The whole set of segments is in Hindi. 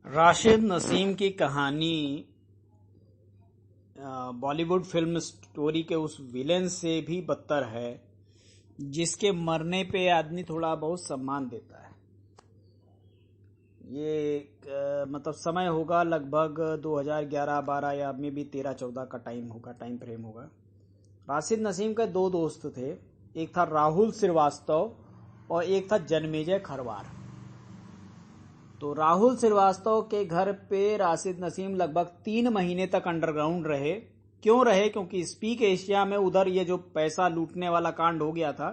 राशिद नसीम की कहानी बॉलीवुड फिल्म स्टोरी के उस विलेन से भी बदतर है जिसके मरने पे आदमी थोड़ा बहुत सम्मान देता है। ये मतलब समय होगा लगभग 2011-12 या मे भी 13-14 का टाइम फ्रेम होगा। राशिद नसीम के दो दोस्त थे, एक था राहुल श्रीवास्तव और एक था जन्मेजय खरवार। तो राहुल श्रीवास्तव के घर पे राशिद नसीम लगभग 3 महीने तक अंडरग्राउंड रहे। क्यों रहे? क्योंकि स्पीक एशिया में उधर ये जो पैसा लूटने वाला कांड हो गया था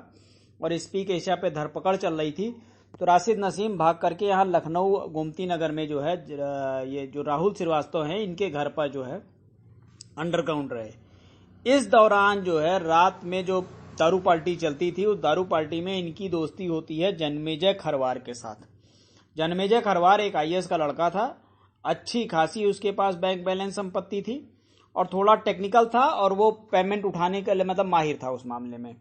और स्पीक एशिया पे धरपकड़ चल रही थी, तो राशिद नसीम भाग करके यहाँ लखनऊ गोमती नगर में जो है ये जो राहुल श्रीवास्तव हैं इनके घर पर जो है अंडरग्राउंड रहे। इस दौरान जो है रात में जो दारू पार्टी चलती थी, उस दारू पार्टी में इनकी दोस्ती होती है जन्मेजय खरवार के साथ। जन्मेजय खरवार एक आईएएस का लड़का था, अच्छी खासी उसके पास बैंक बैलेंस संपत्ति थी और थोड़ा टेक्निकल था और वो पेमेंट उठाने के लिए मतलब माहिर था उस मामले में।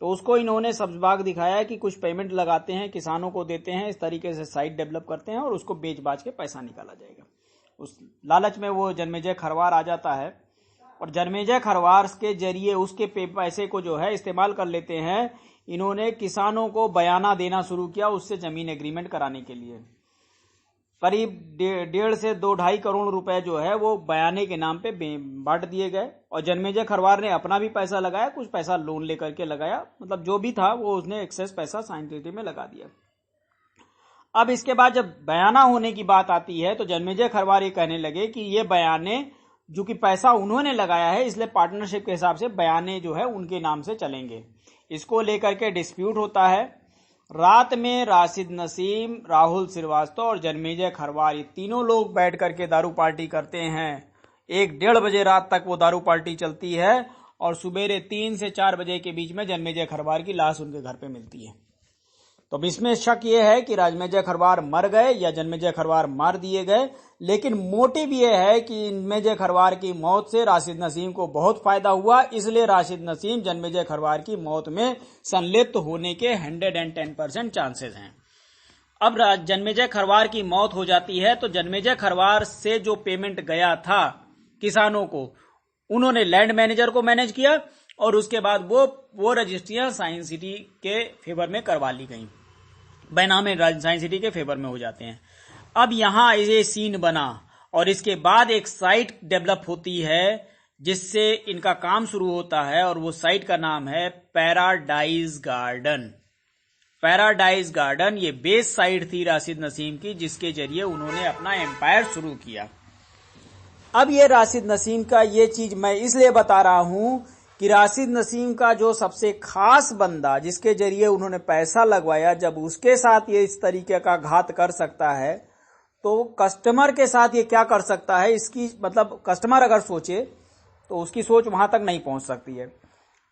तो उसको इन्होंने सब्ज़बाग दिखाया कि कुछ पेमेंट लगाते हैं, किसानों को देते हैं, इस तरीके से साइट डेवलप करते हैं और उसको बेच बाच के पैसा निकाला जाएगा। उस लालच में वो जन्मेजय खरवार आ जाता है और जन्मेजय खरवार के जरिए उसके पैसे को जो है इस्तेमाल कर लेते हैं। इन्होंने किसानों को बयाना देना शुरू किया उससे जमीन एग्रीमेंट कराने के लिए। करीब 1.5 से 2.5 करोड़ रुपए जो है वो बयाने के नाम पे बांट दिए गए और जन्मेजय खरवार ने अपना भी पैसा लगाया, कुछ पैसा लोन लेकर के लगाया, मतलब जो भी था वो उसने एक्सेस पैसा साइंटिटी में लगा दिया। अब इसके बाद जब बयाना होने की बात आती है तो जन्मेजय खरवार ये कहने लगे कि ये बयाने जो कि पैसा उन्होंने लगाया है इसलिए पार्टनरशिप के हिसाब से बयाने जो है उनके नाम से चलेंगे। इसको लेकर के डिस्प्यूट होता है। रात में राशिद नसीम, राहुल श्रीवास्तव और जन्मेजय खरवार ये तीनों लोग बैठ करके दारू पार्टी करते हैं। 1-1.5 बजे रात तक वो दारू पार्टी चलती है और सुबेरे 3 से 4 बजे के बीच में जन्मेजय खरवार की लाश उनके घर पे मिलती है। तो अब इसमें शक ये है कि जन्मेजय खरवार मर गए या जन्मेजय खरवार मार दिए गए, लेकिन मोटिव ये है कि जन्मेजय खरवार की मौत से राशिद नसीम को बहुत फायदा हुआ, इसलिए राशिद नसीम जन्मेजय खरवार की मौत में संलिप्त होने के 110% चांसेस हैं। अब जन्मेजय खरवार की मौत हो जाती है तो जन्मेजय खरवार से जो पेमेंट गया था किसानों को, उन्होंने लैंड मैनेजर को मैनेज किया और उसके बाद वो रजिस्ट्रियां साइंस सिटी के फेवर में करवा ली गई, बैनामे साइंस सिटी के फेवर में हो जाते हैं। अब यहां ये सीन बना और इसके बाद एक साइट डेवलप होती है जिससे इनका काम शुरू होता है और वो साइट का नाम है पैराडाइज गार्डन। पैराडाइज गार्डन ये बेस साइट थी राशिद नसीम की, जिसके जरिए उन्होंने अपना एम्पायर शुरू किया। अब ये राशिद नसीम का ये चीज मैं इसलिए बता रहा हूं कि राशिद नसीम का जो सबसे खास बंदा जिसके जरिए उन्होंने पैसा लगवाया, जब उसके साथ ये इस तरीके का घात कर सकता है तो कस्टमर के साथ ये क्या कर सकता है, इसकी मतलब कस्टमर अगर सोचे तो उसकी सोच वहां तक नहीं पहुंच सकती है।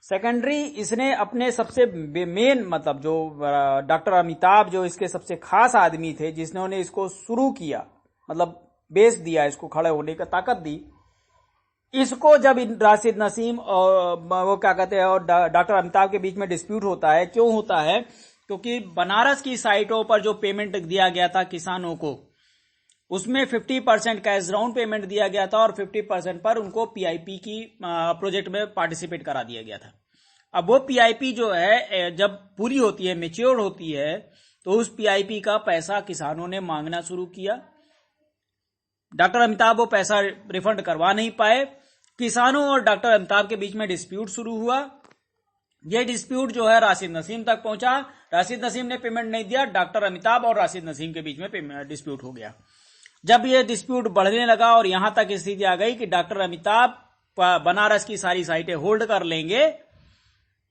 सेकेंडरी, इसने अपने सबसे मेन मतलब जो डॉक्टर अमिताभ जो इसके सबसे खास आदमी थे जिन्होंने इसको शुरू किया, मतलब बेस दिया, इसको खड़े होने का ताकत दी, इसको जब राशिद नसीम और वो क्या कहते हैं और डॉक्टर अमिताभ के बीच में डिस्प्यूट होता है। क्यों होता है? क्योंकि बनारस की साइटों पर जो पेमेंट दिया गया था किसानों को, उसमें 50% कैश डाउन पेमेंट दिया गया था और 50% पर उनको पीआईपी की प्रोजेक्ट में पार्टिसिपेट करा दिया गया था। अब वो पीआईपी जो है जब पूरी होती है, मैच्योर होती है, तो उस पीआईपी का पैसा किसानों ने मांगना शुरू किया। डॉक्टर अमिताभ वो पैसा रिफंड करवा नहीं पाए। किसानों और डॉक्टर अमिताभ के बीच में डिस्प्यूट शुरू हुआ। ये डिस्प्यूट जो है राशिद नसीम तक पहुंचा। राशिद नसीम ने पेमेंट नहीं दिया, डॉक्टर अमिताभ और राशिद नसीम के बीच में डिस्प्यूट हो गया। जब ये डिस्प्यूट बढ़ने लगा और यहां तक स्थिति आ गई कि डॉक्टर अमिताभ बनारस की सारी साइटें होल्ड कर लेंगे,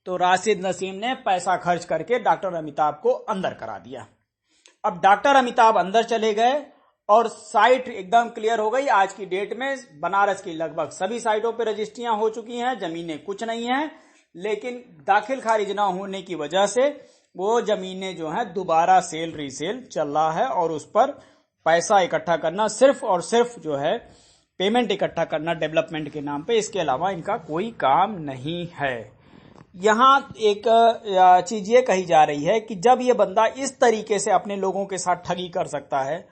तो राशिद नसीम ने पैसा खर्च करके डॉक्टर अमिताभ को अंदर करा दिया। अब डॉक्टर अमिताभ अंदर चले गए और साइट एकदम क्लियर हो गई। आज की डेट में बनारस की लगभग सभी साइटों पर रजिस्ट्रियां हो चुकी हैं, जमीनें कुछ नहीं हैं, लेकिन दाखिल खारिज ना होने की वजह से वो जमीनें जो हैं दोबारा सेल रीसेल चल रहा है और उस पर पैसा इकट्ठा करना सिर्फ और सिर्फ जो है पेमेंट इकट्ठा करना डेवलपमेंट के नाम पे, इसके अलावा इनका कोई काम नहीं है। यहां एक चीज ये कही जा रही है कि जब ये बंदा इस तरीके से अपने लोगों के साथ ठगी कर सकता है,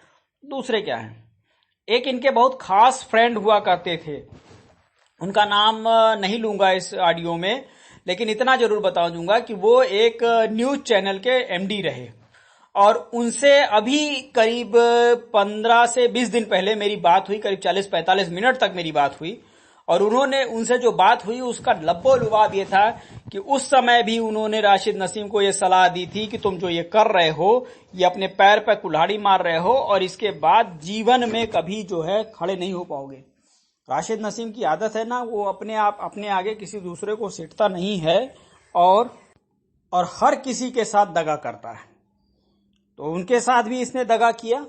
दूसरे क्या हैं? एक इनके बहुत खास फ्रेंड हुआ करते थे, उनका नाम नहीं लूंगा इस ऑडियो में, लेकिन इतना जरूर बता दूंगा कि वो एक न्यूज चैनल के एमडी रहे और उनसे अभी करीब 15 से 20 दिन पहले मेरी बात हुई, करीब 40-45 मिनट तक मेरी बात हुई। और उन्होंने उनसे जो बात हुई उसका लब्बो-लुबाब ये था कि उस समय भी उन्होंने राशिद नसीम को ये सलाह दी थी कि तुम जो ये कर रहे हो ये अपने पैर पर कुल्हाड़ी मार रहे हो और इसके बाद जीवन में कभी जो है खड़े नहीं हो पाओगे। राशिद नसीम की आदत है ना, वो अपने आगे किसी दूसरे को सिटता नहीं है और हर किसी के साथ दगा करता है। तो उनके साथ भी इसने दगा किया।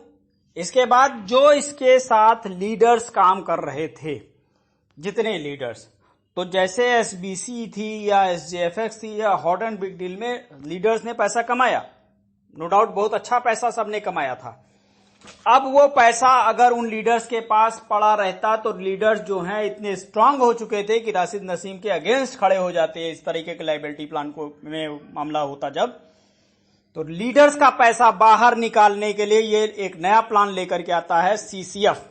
इसके बाद जो इसके साथ लीडर्स काम कर रहे थे, जितने लीडर्स, तो जैसे एसबीसी थी या एसजेएफएक्स थी या हॉट एंड बिग डील में लीडर्स ने पैसा कमाया, नो डाउट बहुत अच्छा पैसा सबने कमाया था। अब वो पैसा अगर उन लीडर्स के पास पड़ा रहता तो लीडर्स जो हैं इतने स्ट्रांग हो चुके थे कि राशिद नसीम के अगेंस्ट खड़े हो जाते इस तरीके के लायबिलिटी प्लान को में मामला होता जब। तो लीडर्स का पैसा बाहर निकालने के लिए ये एक नया प्लान लेकर के आता है सीसीएफ।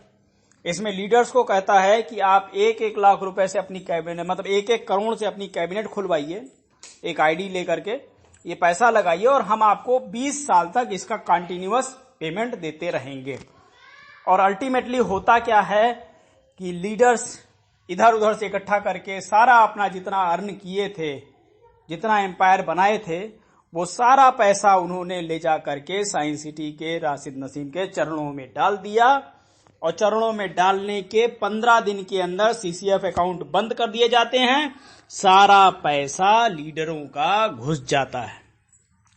इसमें लीडर्स को कहता है कि आप 1-1 लाख रुपए से अपनी कैबिनेट, मतलब 1-1 करोड़ से अपनी कैबिनेट खुलवाइए, एक आईडी लेकर के ये पैसा लगाइए और हम आपको 20 साल तक इसका कंटिन्यूअस पेमेंट देते रहेंगे। और अल्टीमेटली होता क्या है कि लीडर्स इधर उधर से इकट्ठा करके सारा अपना जितना अर्न किए थे, जितना एम्पायर बनाए थे, वो सारा पैसा उन्होंने ले जा करके साइंस सिटी के राशिद नसीम के चरणों में डाल दिया और चरणों में डालने के 15 दिन के अंदर सीसीएफ अकाउंट बंद कर दिए जाते हैं। सारा पैसा लीडरों का घुस जाता है।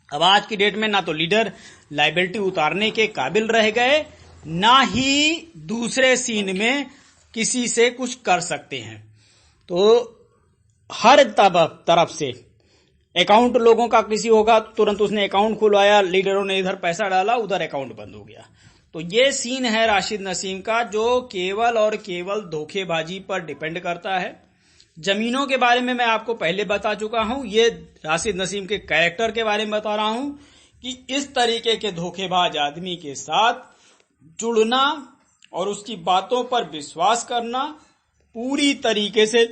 अब आज की डेट में ना तो लीडर लायबिलिटी उतारने के काबिल रह गए, ना ही दूसरे सीन में किसी से कुछ कर सकते हैं। तो हर तरफ से अकाउंट लोगों का किसी होगा तुरंत उसने अकाउंट खुलवाया, लीडरों ने इधर पैसा डाला, उधर अकाउंट बंद हो गया। तो ये सीन है राशिद नसीम का, जो केवल और केवल धोखेबाजी पर डिपेंड करता है। जमीनों के बारे में मैं आपको पहले बता चुका हूं, ये राशिद नसीम के कैरेक्टर के बारे में बता रहा हूं कि इस तरीके के धोखेबाज आदमी के साथ जुड़ना और उसकी बातों पर विश्वास करना पूरी तरीके से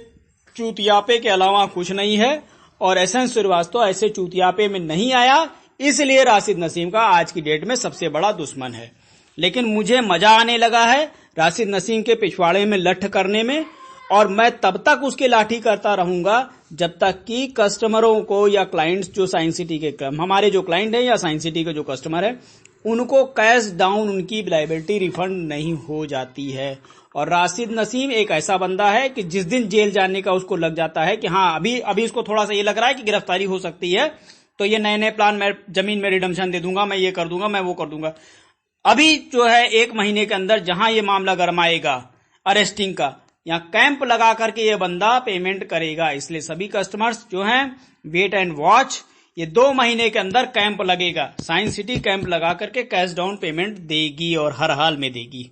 चूतियापे के अलावा कुछ नहीं है। और एसएन श्रीवास्तव ऐसे चूतियापे में नहीं आया, इसलिए राशिद नसीम का आज की डेट में सबसे बड़ा दुश्मन है। लेकिन मुझे मजा आने लगा है राशिद नसीम के पिछवाड़े में लठ करने में, और मैं तब तक उसकी लाठी करता रहूंगा जब तक कि कस्टमरों को या क्लाइंट्स जो साइंस सिटी के, हमारे जो क्लाइंट है या साइंस सिटी के जो कस्टमर है, उनको कैश डाउन, उनकी लायबिलिटी रिफंड नहीं हो जाती है। और राशिद नसीम एक ऐसा बंदा है कि जिस दिन जेल जाने का उसको लग जाता है कि हाँ अभी इसको थोड़ा सा ये लग रहा है कि गिरफ्तारी हो सकती है, तो ये नए नए प्लान, मैं जमीन में रिडम्पशन दे दूंगा, मैं ये कर दूंगा, मैं वो कर दूंगा। अभी जो है 1 महीने के अंदर जहां ये मामला गरमाएगा अरेस्टिंग का, यहाँ कैंप लगा करके ये बंदा पेमेंट करेगा। इसलिए सभी कस्टमर्स जो हैं वेट एंड वॉच, ये 2 महीने के अंदर कैंप लगेगा, साइंस सिटी कैंप लगा करके कैश डाउन पेमेंट देगी और हर हाल में देगी।